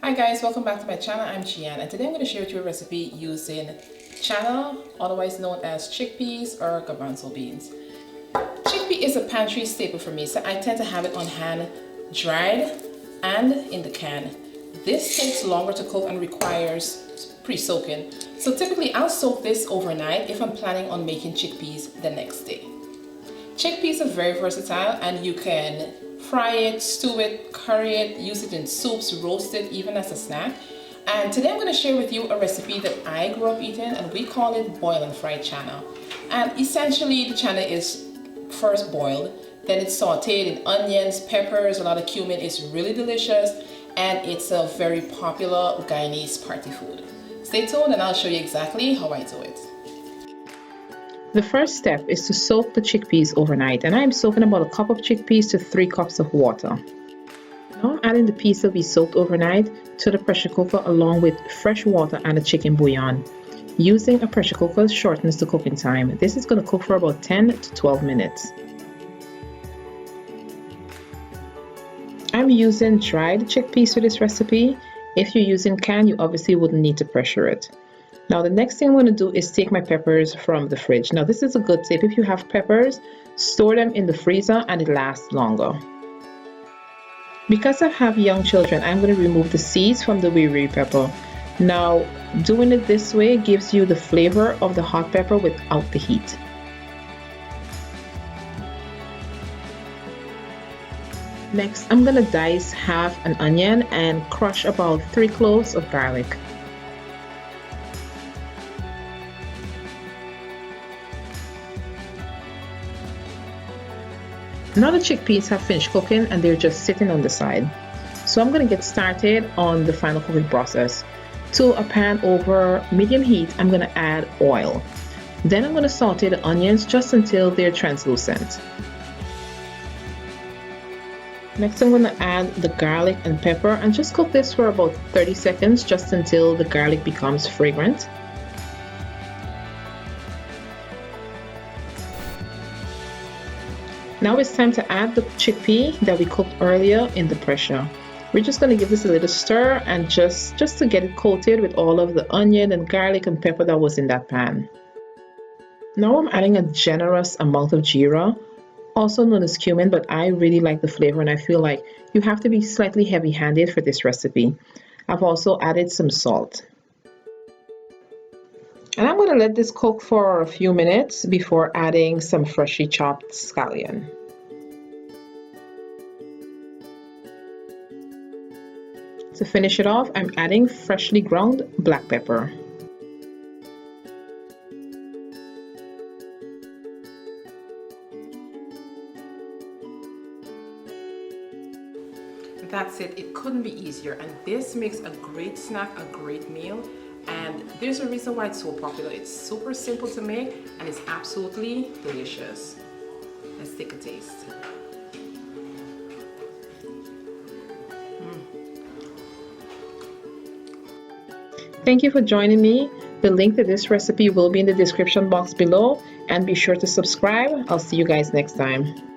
Hi guys, welcome back to my channel. I'm Channa, and today I'm going to share with you a recipe using Channa, otherwise known as chickpeas or garbanzo beans. Chickpea is a pantry staple for me, so I tend to have it on hand, dried and in the can. This takes longer to cook and requires pre-soaking. So typically I'll soak this overnight if I'm planning on making chickpeas the next day. Chickpeas are very versatile and you can fry it, stew it, curry it, use it in soups, roast it, even as a snack. And today I'm going to share with you a recipe that I grew up eating, and we call it boil and fried channa. And essentially the channa is first boiled, then it's sauteed in onions, peppers, a lot of cumin. It's really delicious and it's a very popular Guyanese party food. Stay tuned and I'll show you exactly how I do it. The first step is to soak the chickpeas overnight, and I'm soaking about a cup of chickpeas to 3 cups of water. Now I'm adding the peas that we soaked overnight to the pressure cooker along with fresh water and a chicken bouillon. Using a pressure cooker shortens the cooking time. This is going to cook for about 10 to 12 minutes. I'm using dried chickpeas for this recipe. If you're using canned, you obviously wouldn't need to pressure it. Now the next thing I'm going to do is take my peppers from the fridge. Now this is a good tip. If you have peppers, store them in the freezer and it lasts longer. Because I have young children, I'm going to remove the seeds from the wee pepper. Now doing it this way gives you the flavor of the hot pepper without the heat. Next, I'm going to dice half an onion and crush about 3 cloves of garlic. Now the chickpeas have finished cooking and they're just sitting on the side. So I'm going to get started on the final cooking process. To a pan over medium heat, I'm going to add oil. Then I'm going to saute the onions just until they're translucent. Next I'm going to add the garlic and pepper and just cook this for about 30 seconds just until the garlic becomes fragrant. Now it's time to add the chickpea that we cooked earlier in the pressure. We're just going to give this a little stir and just to get it coated with all of the onion and garlic and pepper that was in that pan. Now I'm adding a generous amount of jeera, also known as cumin, but I really like the flavor and I feel like you have to be slightly heavy-handed for this recipe. I've also added some salt. And I'm going to let this cook for a few minutes before adding some freshly chopped scallion. To finish it off, I'm adding freshly ground black pepper. That's it. It couldn't be easier, and this makes a great snack, a great meal. And there's a reason why it's so popular. It's super simple to make and it's absolutely delicious. Let's take a taste. Thank you for joining me. The link to this recipe will be in the description box below, and be sure to subscribe. I'll see you guys next time.